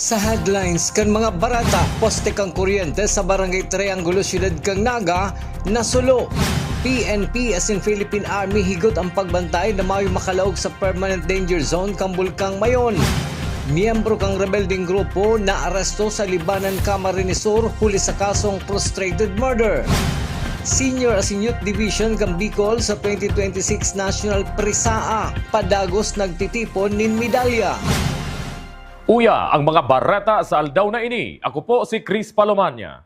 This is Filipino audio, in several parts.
Sa headlines kan mga barata, poste kang kuryente sa Barangay Triangulo, Siyudad kang Naga, nasulo. PNP as in Philippine Army higot ang pagbantay na mao'y makalaog sa permanent danger zone kang Bulkang Mayon. Miyembro kang rebelding grupo na aresto sa Libanan, Camarines Sur huli sa kasong frustrated murder. Senior as in Youth Division kang Bicol sa 2026 National Prisaa, padagos nagtitipon nin medalya. Uya ang mga barata sa aldaw na ini. Ako po si Chris Palomania.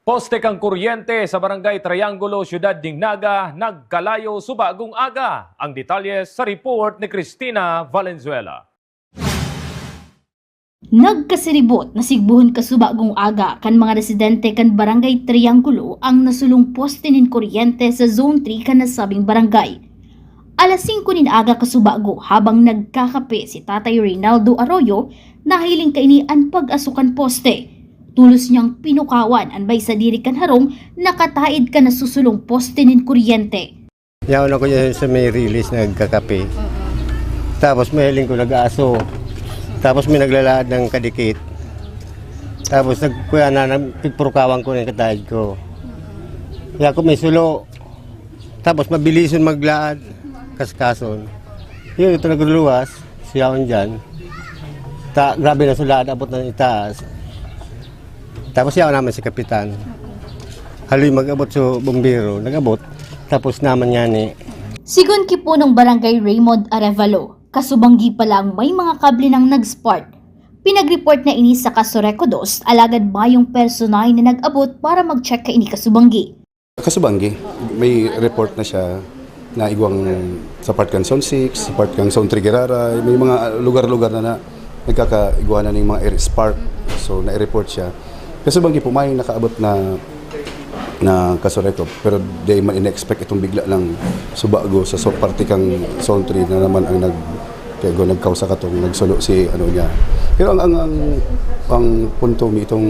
Poste kang kuryente sa Barangay Triangulo, Siyudad ng Naga, nagkalayo subagong aga. Ang detalye sa report ni Cristina Valenzuela. Nagkasiribot na sigbuhon kasubagong aga kan mga residente kan Barangay Triangulo ang nasulong poste nin kuryente sa Zone 3 kan nasabing barangay. Alas 5 nin aga kasubago habang nagkakape si Tatay Reynaldo Arroyo nahiling kainian pag-asukan poste. Tulos niyang pinukawan anbay sa diri kan harong nakataid ka na susulong poste nin kuryente. Yaon ako yan sa may release nagkakape. Tapos may hiling ko nag-aaso. Tapos may naglalaad ng kadikit. Tapos nagkuya na pagpurukawan ko ng katahid ko. Kaya ako may sulo. Tapos mabilison maglaad. Kaskason. Yun, ito nagluluwas. Siyaon dyan. Grabe na sulaad, abot na itaas. Tapos yaon naman si Kapitan. Haloy mag-abot sa bumbiro. Nag-abot. Tapos naman yan eh. Sigon kipunong Barangay Raymond Arevalo, kasubanggi pa lang may mga kable nang nag-spark. Pinag-report na ini sa Casureco 2, alagad mayong personay na nag-abot para mag-check ka ini kasubanggi. Kasubanggi, may report na siya na igwang sa part kang Zone 6, sa part kang Zone 3 Geraray, may mga lugar-lugar na nagkakaiguanan ng mga air spark. So, na-report siya. Kasubanggi po, may nakaabot na Casureco, pero di man in-expect itong bigla lang subago sa parte kang Zone 3 na naman ang nagkausa ka itong nagsulo si ano niya. Pero ang punto mi itong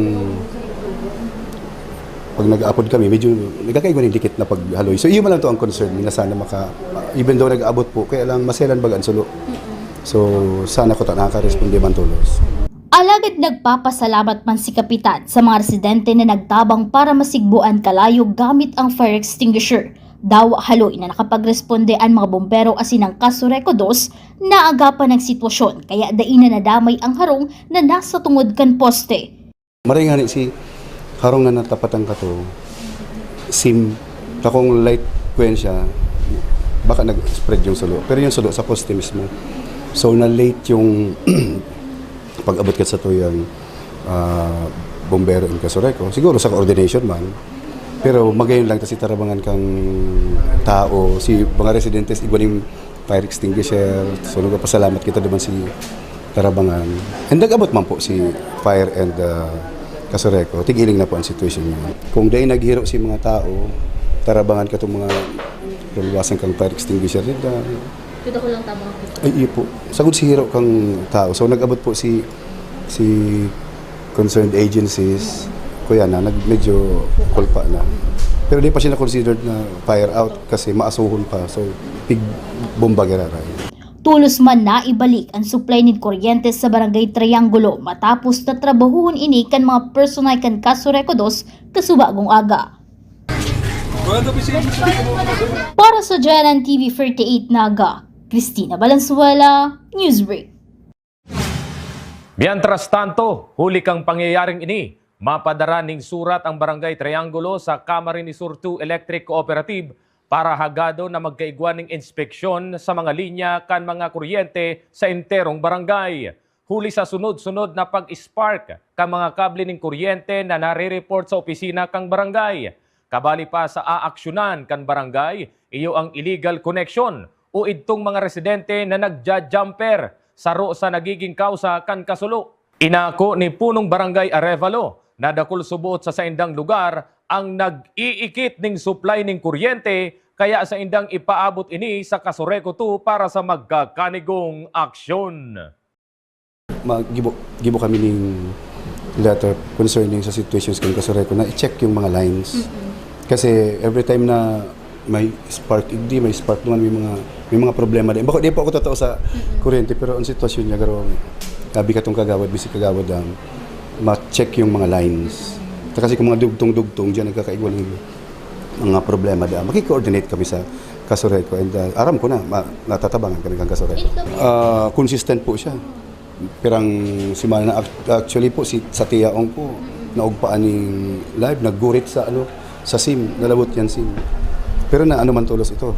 pag nag-aapod kami, medyo nagkakaiguan yung dikit na paghaloy. So, iyon man lang to ang concern na sana even though nag-aabot po, kaya lang maselan baga ang sulo. So, sana ko nakaka-responde man tulos. Alagad nagpapasalamat man si Kapitan sa mga residente na nagtabang para masigbuan kalayo gamit ang fire extinguisher. Dawa haloy na nakapagresponde ang mga bombero asin ng Casureco 2 na agapan ng sitwasyon kaya dain na nadamay ang harong na nasa tungod kan poste. Maringani si harong na natapatan ka to, takong light kwen siya, baka nag-spread yung sulo. Pero yung sulo sa poste mismo. So, na-late yung pag-abot ka sa to yung bombero in Casureco. Siguro sa coordination man. Pero magayon lang, kasi tarabangan kang tao, si mga residentes, iba yung fire extinguisher. So, nagpapasalamat kita naman si tarabangan. And nag-abot man po si fire and Casureco, tigiling na po ang situation niya. Kung dahil naghiro si mga tao, tarabangan ka itong mga luluwasan kang fire extinguisher. Dito ko lang tabang ako. Ay, iyo po. Sagod si hiro kang tao. So, nag-abot po si concerned agencies. Kuya na, medyo kulpa na. Pero di pa siya na-considered na fire out kasi maasuhon pa. So, big bomba geraray. Tulos man na ibalik ang supply ng kuryente sa Barangay Triangulo matapos na trabahuhon ini kan mga personay kan Casureco 2 kasubagong aga. Para sa Janan TV 38 Naga, Cristina Valenzuela, Newsbreak. Mientras tanto, huli kang pangyayaring ini, mapadara ning surat ang Barangay Triangulo sa Camarines Sur 2 Electric Cooperative para hagado na magkaigwan ng inspeksyon sa mga linya kan mga kuryente sa enterong barangay. Huli sa sunod-sunod na pag-spark kan mga kable ng kuryente na nare-report sa opisina kang barangay. Kabali pa sa aaksyonan kan barangay, iyo ang illegal connection o itong mga residente na nagja-jumper saro sa nagiging kausa kan kasulo. Inako ni punong Barangay Arevalo na dakol subuot sa saindang lugar ang nag-iikit ng supply ng kuryente kaya sa indang ipaabot ini sa Casureco 2 para sa magkakanigong aksyon. Gibo kami ng letter concerning sa situations kang Casureco na i-check yung mga lines. Kasi every time na may spark, hindi may spark naman, may mga problema din. Bako di po ako totoo sa kuryente pero ang sitwasyon niya garo Sabi ka itong kagawad, bisi kagawad ma-check yung mga lines. Kasi kung mga dugtong-dugtong, diyan nagkakaigwa ng mga problema dyan. Makikoordinate kami sa Kasureko and aram ko na, natatabangan kami kang Kasureko. Consistent po siya. Pirang simana na actually po sa tiyaong po, naugpaan ni live, naggurit sa SIM, nalabot yan SIM. Pero na man tulos ito,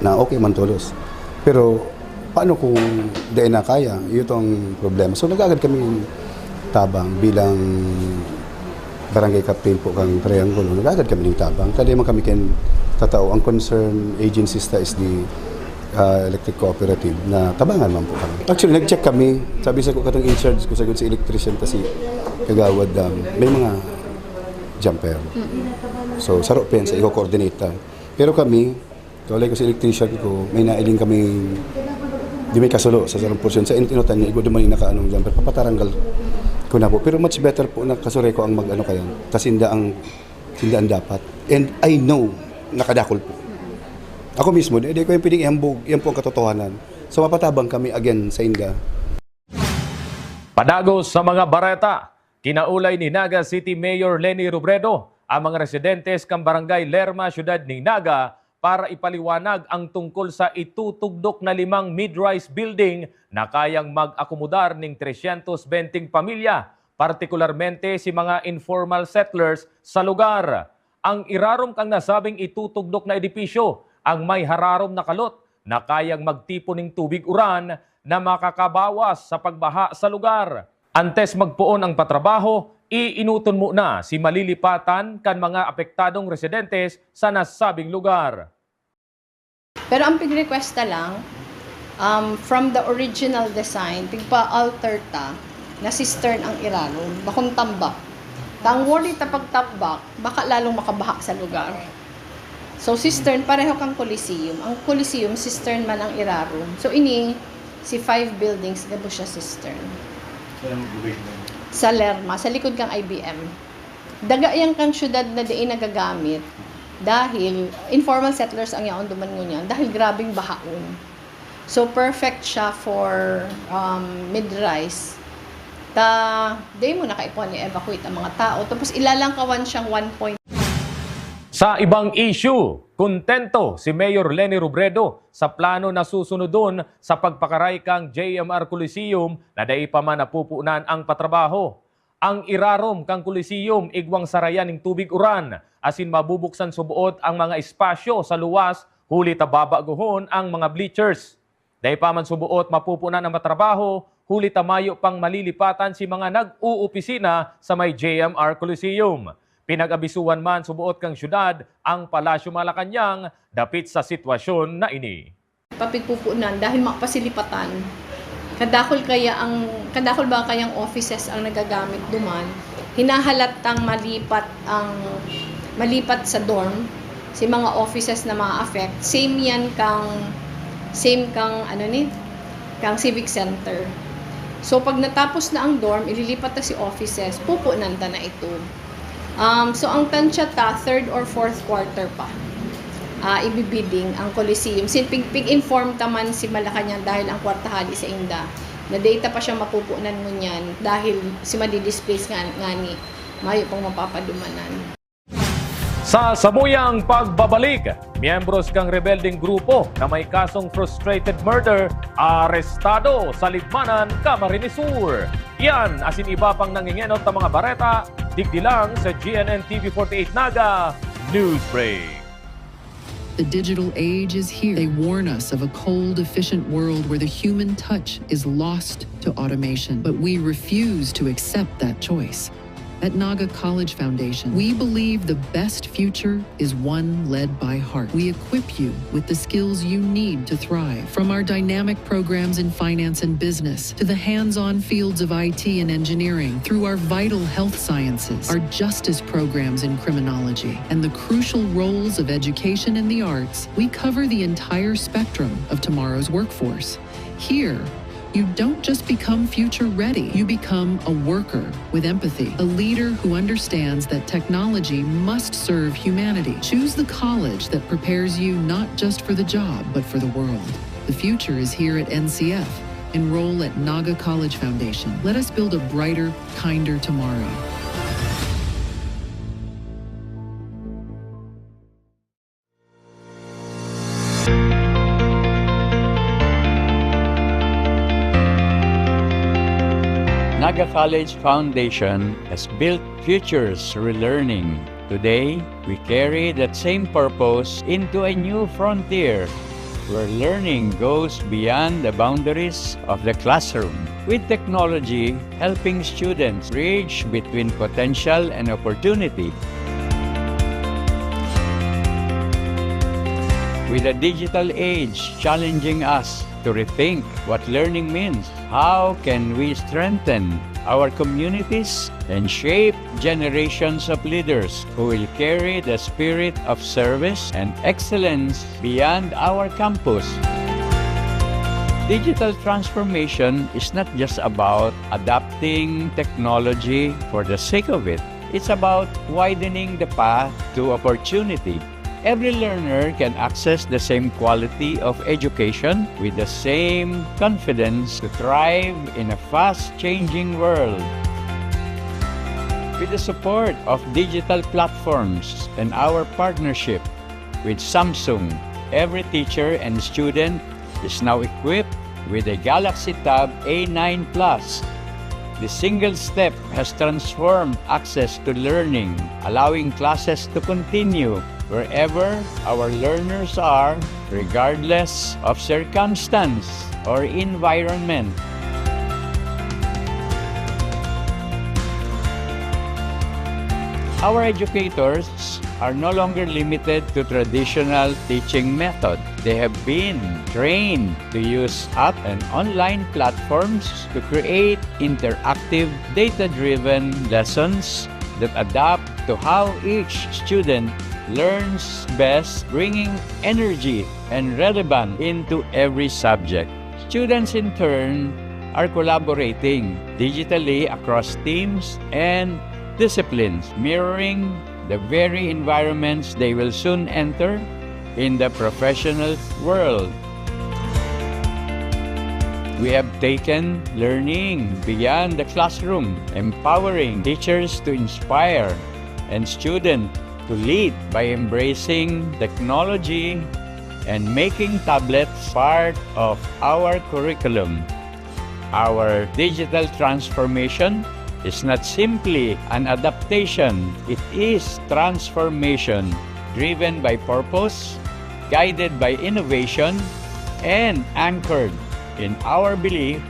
na okay man tulos. Pero paano kung di na kaya, yun itong problema. So nag-agad kami tabang bilang barangay captain po kang Triangulo. Nag-agad kami ng tabang. Kaya man kami tatao. Ang concern agency is the electric cooperative na tabangan man po kami. Actually, nag-check kami. Sabi sa ko katong in-charge ko sa si electrician kasi kagawad may mga jumper. So, sarap pen sa i-coordinate. Pero kami, tulad ko si electrician ko, may nailing kami di may kasulo sa 0% sa inutan niya, igudo man yung nakaanong jumper, papataranggal ko na po. Pero much better po na Kasureko ang mag-ano kayo, kasi hindi ang dapat. And I know, nakadakol po. Ako mismo, di ko yung piling ihambog, yan po ang katotohanan. So mapatabang kami again sa Inda. Padagos sa mga bareta, kinaulay ni Naga City Mayor Leni Robredo ang mga residentes kang barangay Lerma, siyudad ng Naga para ipaliwanag ang tungkol sa itutugdok na 5 mid-rise building na kayang mag-akomodar ng 320 pamilya, partikularmente si mga informal settlers sa lugar. Ang irarom kang nasabing itutugdok na edifisyo ang may hararom na kalot na kayang magtipo ng tubig uran na makakabawas sa pagbaha sa lugar. Antes magpuon ang patrabaho, iinuton muna si malilipatan kan mga apektadong residentes sa nasabing lugar. Pero ang pig-requesta lang, from the original design, pigpa-alter ta na cistern ang iraron, bakong tambak. Tang worry ta pagtambak, baka lalong makabaha sa lugar. So cistern, pareho kang Coliseum. Ang Coliseum, cistern man ang iraron. So ini, si 5 buildings, gabo siya cistern. Sa Lerma, sa likod kang IBM. Dagayang kang syudad na diin nagagamit dahil informal settlers ang yaon duman ngunyan dahil grabing bahaon. So perfect siya for mid-rise. Di mo nakaipuan i-evacuate ang mga tao. Tapos ilalangkawan siyang 1 Sa ibang issue, kontento si Mayor Leni Robredo sa plano na susunodon sa pagpakaray kang JMR Coliseum na dai pa man napupunan ang patrabaho. Ang irarom kang Coliseum igwang sarayan ng tubig uran asin mabubuksan subuot ang mga espasyo sa luwas huli tababaguhon ang mga bleachers. Dai pa man subuot mapupunan ang matrabaho huli tamayo pang malilipatan si mga nag-uupisina sa may JMR Coliseum. Pinag-abisuan man subuot kang syudad ang Palasyo Malacañang dapit sa sitwasyon na ini. Papigpupunan dahil makapasilipatan. Kadakol ba kayang offices ang nagagamit duman? Hinahalatang malipat sa dorm si mga offices na ma-affect. Same kang civic center. So pag natapos na ang dorm, ililipat na si offices, pupunan ta na ito. So ang tansya ta, 3rd or 4th quarter pa. Ibibiding ang Coliseum. Pig-inform taman si Malacañang dahil ang kwartahali sa Inda. Na data pa siya mapupunan mo niyan dahil si madi-displace nga ni mayo pang mapapadumanan. Sa sabuyang pagbabalik, miyembros kang rebelding grupo na may kasong frustrated murder, arestado sa Libmanan, Camarines Sur. Yan asin iba pang nangingenot ng mga bareta, digdi lang sa GNN TV48 Naga News Break. The digital age is here. They warn us of a cold, efficient world where the human touch is lost to automation. But we refuse to accept that choice. At Naga College Foundation, we believe the best future is one led by heart. We equip you with the skills you need to thrive. From our dynamic programs in finance and business, to the hands-on fields of IT and engineering, through our vital health sciences, our justice programs in criminology, and the crucial roles of education and the arts, we cover the entire spectrum of tomorrow's workforce. Here, you don't just become future ready, you become a worker with empathy, a leader who understands that technology must serve humanity. Choose the college that prepares you not just for the job, but for the world. The future is here at NCF. Enroll at Naga College Foundation. Let us build a brighter, kinder tomorrow. Naga College Foundation has built futures through learning. Today, we carry that same purpose into a new frontier where learning goes beyond the boundaries of the classroom, with technology helping students bridge between potential and opportunity. With the digital age challenging us to rethink what learning means, how can we strengthen our communities and shape generations of leaders who will carry the spirit of service and excellence beyond our campus? Digital transformation is not just about adapting technology for the sake of it. It's about widening the path to opportunity. Every learner can access the same quality of education with the same confidence to thrive in a fast-changing world. With the support of digital platforms and our partnership with Samsung, every teacher and student is now equipped with a Galaxy Tab A9 Plus. The single step has transformed access to learning, allowing classes to continue wherever our learners are, regardless of circumstance or environment. Our educators are no longer limited to traditional teaching method. They have been trained to use app and online platforms to create interactive, data-driven lessons that adapt to how each student learns best, bringing energy and relevance into every subject. Students, in turn, are collaborating digitally across teams and disciplines, mirroring the very environments they will soon enter in the professional world. We have taken learning beyond the classroom, empowering teachers to inspire and students to lead by embracing technology and making tablets part of our curriculum. Our digital transformation is not simply an adaptation, it is transformation driven by purpose, guided by innovation, and anchored in our belief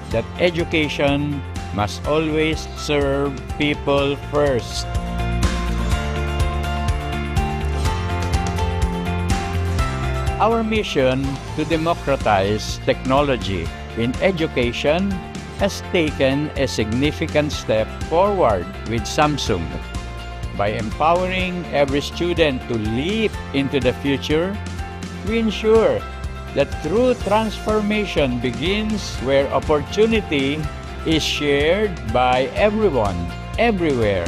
that education must always serve people first. Our mission to democratize technology in education has taken a significant step forward with Samsung. By empowering every student to leap into the future, we ensure that true transformation begins where opportunity is shared by everyone, everywhere.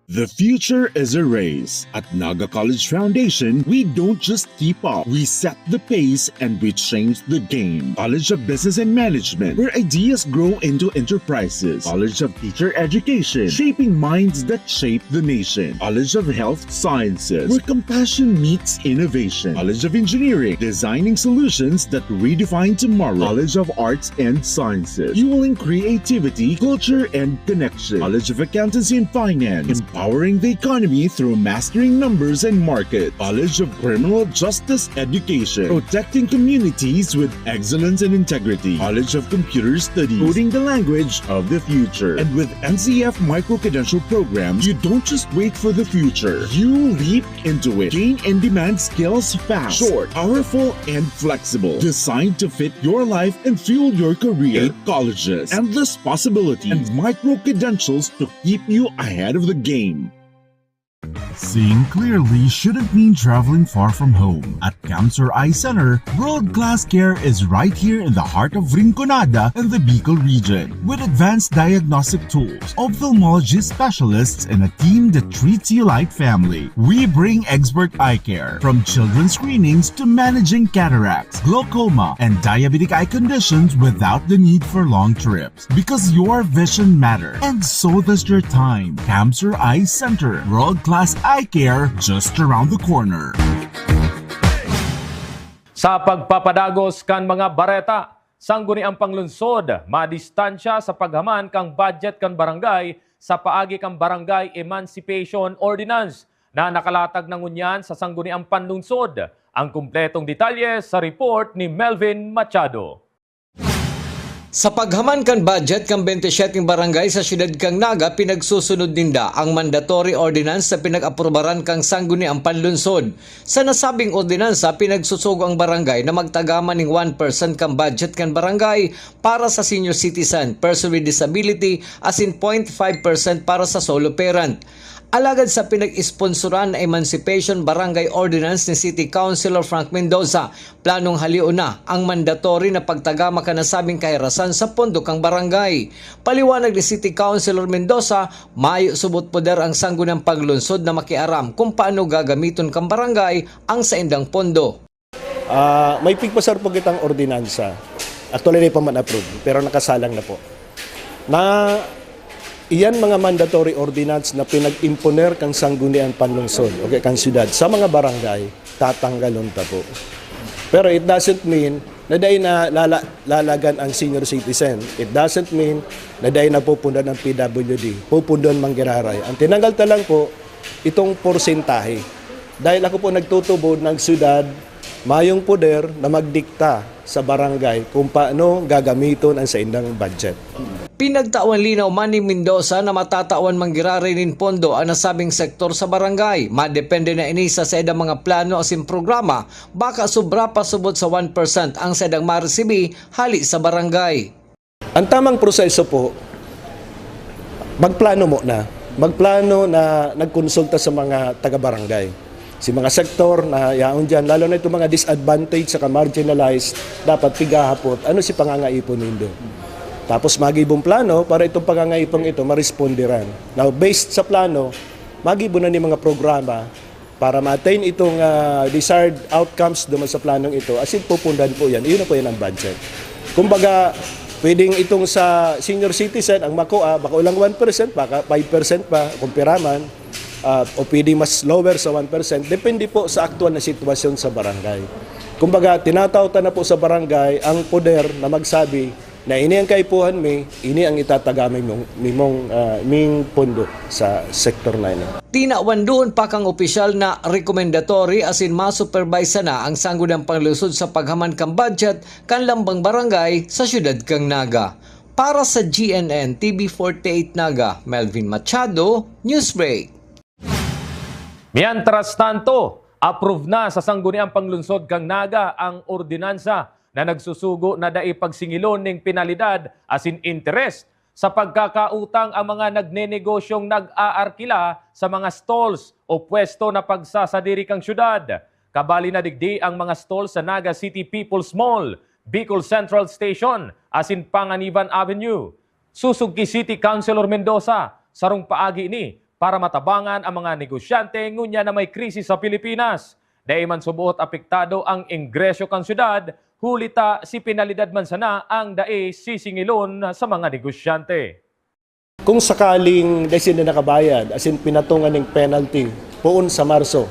The future is a race. At Naga College Foundation, we don't just keep up, we set the pace and we change the game. College of Business and Management, where ideas grow into enterprises. College of Teacher Education, shaping minds that shape the nation. College of Health Sciences, where compassion meets innovation. College of Engineering, designing solutions that redefine tomorrow. College of Arts and Sciences, fueling creativity, culture, and connection. College of Accountancy and Finance, empowering the economy through mastering numbers and market. College of Criminal Justice Education, protecting communities with excellence and integrity. College of Computer Studies, coding the language of the future. And with NCF micro-credential programs, you don't just wait for the future, you leap into it. Gain and demand skills fast, short, powerful, and flexible. Designed to fit your life and fuel your career. 8 colleges, endless possibilities, and micro-credentials to keep you ahead of the game. Seeing clearly shouldn't mean traveling far from home. At Cancer Eye Center, world-class care is right here in the heart of Rinconada and the Bicol region. With advanced diagnostic tools, ophthalmology specialists, and a team that treats you like family, we bring expert eye care. From children's screenings to managing cataracts, glaucoma, and diabetic eye conditions without the need for long trips. Because your vision matters, and so does your time. Cancer Eye Center, world-class eye care just around the corner. Sa pagpapadagos kan mga bareta, sangguni ang panglunsod, madistansya sa paghaman kang budget kan barangay sa paagi kang Barangay Emancipation Ordinance na nakalatag ng unyan sa sangguni ang panlungsod. Ang kumpletong detalye sa report ni Melvin Machado. Sa paghaman kan budget kang 27 barangay sa siyudad kang Naga, pinagsusunod ninda ang mandatory ordinance sa pinag-aprobaran kang sangguniang panlunsod. Sa nasabing ordinansa, pinagsusugo ang barangay na magtagama ng 1% kang budget kan barangay para sa senior citizen, person with disability, as in 0.5% para sa solo parent. Alagad sa pinag-isponsoran na Emancipation Barangay Ordinance ni City Councilor Frank Mendoza, planong haliw na ang mandatory na pagtagama kanasabing kahirasan sa pondo kang barangay. Paliwanag ni City Councilor Mendoza, mayo subot poder ang sanggunang paglunsod na makiaram kung paano gagamiton kang barangay ang sa indang pondo. May pigpasar po kitang ordinansa. Actually, hindi pa man approve, pero nakasalang na po. Iyan mga mandatory ordinance na pinag-imponer kang sanggunian panlungsod, okay, kang syudad, sa mga barangay, tatanggalon ta po. Pero it doesn't mean na dahil na lalagan ang senior citizen. It doesn't mean na dahil na pupundan ng PWD, pupundan manggiraray. Ang tinanggal ta lang po, itong porsentahe. Dahil ako po nagtutubo ng syudad, mayong poder na magdikta sa barangay kung paano gagamiton ang sa indang budget. Pinagtawan linaw man ni Mendoza na matatawan manggiraray nin pondo ang nasabing sektor sa barangay. Madepende na inisa sa edang mga plano asin programa, baka sobra pa subot sa 1% ang sedang maresibi hali sa barangay. Ang tamang proseso po, magplano mo na. Magplano na nagkonsulta sa mga taga-barangay. Si mga sektor na yaon dyan, lalo na itong mga disadvantaged sa marginalized, dapat pigahapot, ano si pangangaipon nindo. Tapos magibong plano para itong pangangaipong ito marespondiran. Now, based sa plano, magibong na ni mga programa para ma-attain itong desired outcomes duman sa planong ito. As in, pupundan po yan. Iyon na po yan ang budget. Kumbaga, pwedeng itong sa senior citizen, ang makuha, baka ulang 1%, baka 5% pa, kung piraman, o pwedeng mas lower sa 1%, depende po sa aktual na sitwasyon sa barangay. Kumbaga, tinatawta na po sa barangay ang poder na magsabi na ini ang kaipuhan mi, ini ang itatagamay ming pondo sa sektor na ini. Tinawan doon pa kang opisyal na recommendatory asin ma-supervise na ang sanggunang panglusod sa paghaman kang budget kan lambang barangay sa siyudad kang Naga. Para sa GNN TV48 Naga, Melvin Machado, Newsbreak. Mientras tanto, approve na sa sangguniang panglunsod kang Naga ang ordinansa na nagsusugo na daipagsingilon ng penalidad as in interest sa pagkakautang ang mga nagnenegosyong nag-aarkila sa mga stalls o pwesto na pagsasadiri kang syudad. Kabali na digdi ang mga stalls sa Naga City People's Mall, Bicol Central Station, as in Panganiban Avenue. Susugki City Councilor Mendoza, sarong paagi ni para matabangan ang mga negosyante ngunya na may krisis sa Pilipinas. Dahil man subuot apektado ang ingresyo kang syudad, hulita si penalidad man sana ang dae sisingilon sa mga negosyante. Kung sakaling dahil na nakabayad, as in pinatungan ng penalty poon sa Marso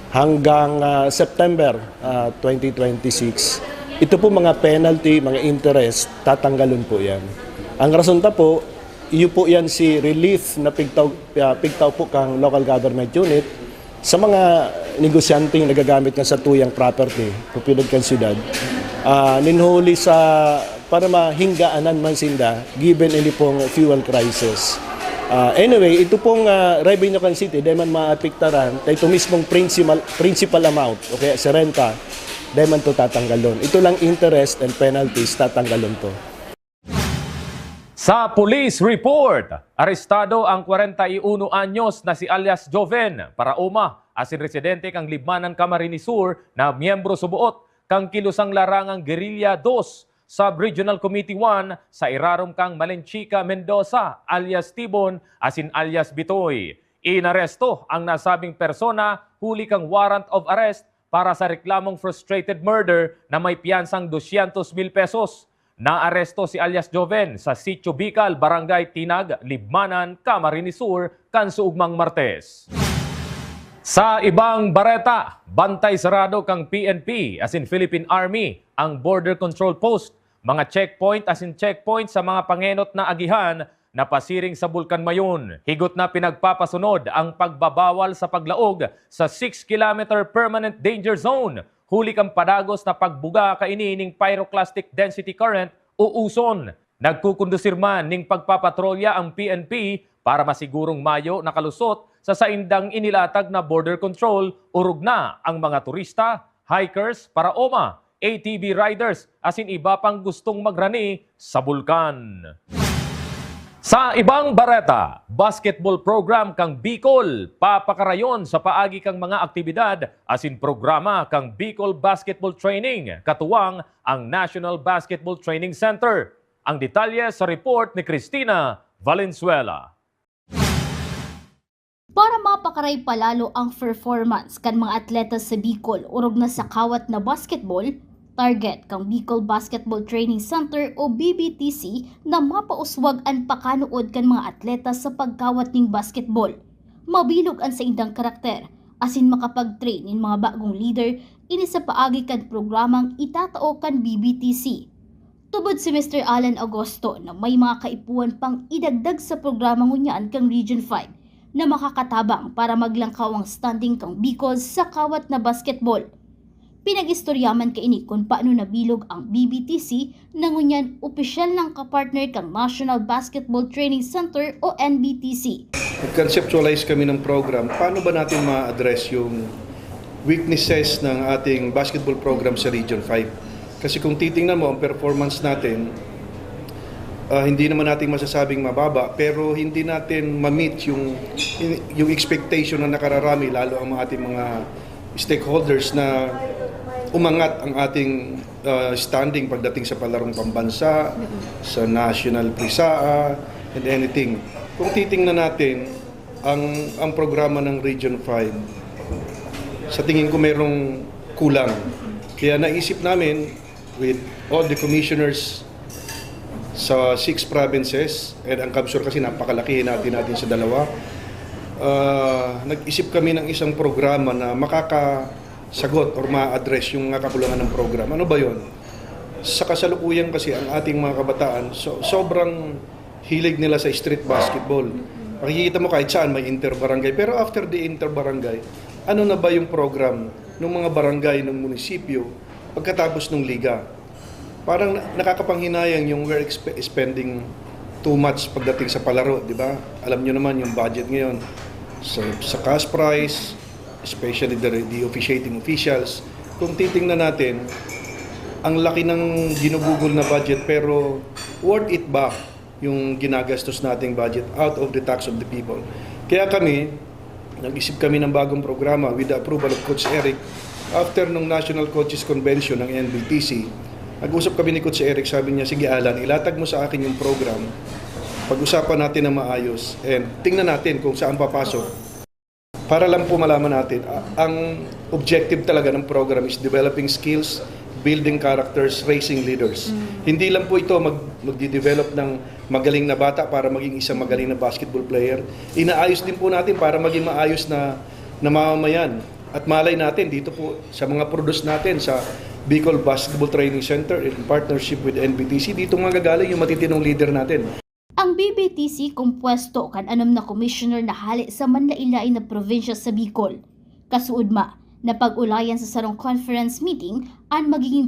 hanggang September 2026, ito po mga penalty, mga interest, tatanggalon po yan. Ang rason ta po, iyo po yan si relief na pigtaw po kang local government unit sa mga negosyanteng nagagamit nga sa tuyang property, pupilod kang syudad, ninhuli sa para mahinggaanan man sinda given any pong fuel crisis. Anyway, ito pong revenue kan city, dahil man maapektaran, ito mismong principal amount, okay, sa renta, dahil man ito tatanggalon. Ito lang interest and penalties, tatanggalon to. Sa police report, arestado ang 41 anyos na si alias Joven para uma asin residente kang Libmanan Camarines Sur na miyembro subuot kang kilusang larangang Guerrilla 2 Sub-Regional Committee 1 sa irarom kang Malenchica Mendoza alias Tibon asin alias Bitoy. Inaresto ang nasabing persona huli kang warrant of arrest para sa reklamong frustrated murder na may piyansang 200,000 pesos. Naaresto si alias Joven sa Sitio Bicol, Barangay Tinag, Libmanan, Camarines Sur, kansuugmang Martes. Sa ibang bareta, bantay sarado kang PNP as in Philippine Army ang border control post, mga checkpoint as in checkpoint sa mga pangenot na agihan na pasiring sa Bulkan Mayon. Higot na pinagpapasunod ang pagbabawal sa paglaog sa 6-kilometer permanent danger zone. Huli kang padagos na pagbuga kainining pyroclastic density current o uson. Nagkukundusir man ning pagpapatrolya ang PNP para masigurong mayo nakalusot sa saindang inilatag na border control, urog na ang mga turista, hikers, paraoma, ATV riders asin iba pang gustong magrani sa bulkan. Sa ibang bareta, basketball program kang Bicol, papakarayon sa paagi kang mga aktibidad asin programa kang Bicol Basketball Training, katuwang ang National Basketball Training Center. Ang detalye sa report ni Cristina Valenzuela. Para mapakaray palalo ang performance kan mga atleta sa Bicol, urog na sa kawat na basketball, target kang Bicol Basketball Training Center o BBTC na mapauswag ang pakanuod kan mga atleta sa pagkawat ning basketball. Mabilog ang sa indang karakter, asin makapag-train in mga bagong leader, ini sa paagi kan programang itatao kan BBTC. Tubod si Mr. Alan Agosto na may mga kaipuan pang idagdag sa programang unyan kang Region 5 na makakatabang para maglangkaw ang standing kang Bicol sa kawat na basketball. Pinag-istoryaman kaini kung paano nabilog ang BBTC na ngunyan opisyal ng kapartner kang National Basketball Training Center o NBTC. Nag-conceptualize kami ng program, paano ba natin ma-address yung weaknesses ng ating basketball program sa Region 5. Kasi kung titingnan mo ang performance natin, hindi naman natin masasabing mababa, pero hindi natin ma-meet yung expectation na nakararami, lalo ang ating mga stakeholders na umangat ang ating standing pagdating sa palarong pambansa, sa national PRISAA, and anything. Kung titingnan natin ang programa ng Region 5, sa tingin ko mayroong kulang. Kaya naisip namin with all the commissioners sa 6 provinces, and ang Kamsur kasi napakalaki natin sa dalawa, nag-isip kami ng isang programa na makakasagot or ma-address yung kakulangan ng program. Ano ba yon? Sa kasalukuyan kasi ang ating mga kabataan, sobrang hilig nila sa street basketball. Makikita mo kahit saan may inter-barangay. Pero after the inter-barangay, ano na ba yung program ng mga barangay ng munisipyo pagkatapos ng liga? Parang nakakapanghinayang yung we're spending too much pagdating sa palaro, di ba? Alam nyo naman yung budget ngayon sa cash prize, especially the officiating officials. Kung titingnan natin, ang laki ng ginugugol na budget, pero worth it ba yung ginagastos nating budget out of the tax of the people? Kaya kami, nag-isip kami ng bagong programa with the approval of Coach Eric. After nung National Coaches Convention ng NBTC, nag-usap kami ni Coach Eric, sabi niya, sige Alan, ilatag mo sa akin yung program, pag-usapan natin na maayos, and tingnan natin kung saan papasok. Para lang po malaman natin, ang objective talaga ng program is developing skills, building characters, raising leaders. Hindi lang po ito magdi-develop ng magaling na bata para maging isang magaling na basketball player. Inaayos din po natin para maging maayos na mamamayan. At malay natin dito po sa mga produce natin sa Bicol Basketball Training Center in partnership with NBTC, dito magagaling yung matitinong leader natin. Ang BBTC kumpwesto kan anom na commissioner na hali sa manlailain na probinsya sa Bicol. Kasuod ma na pag-ulayan sa sarong conference meeting ang magiging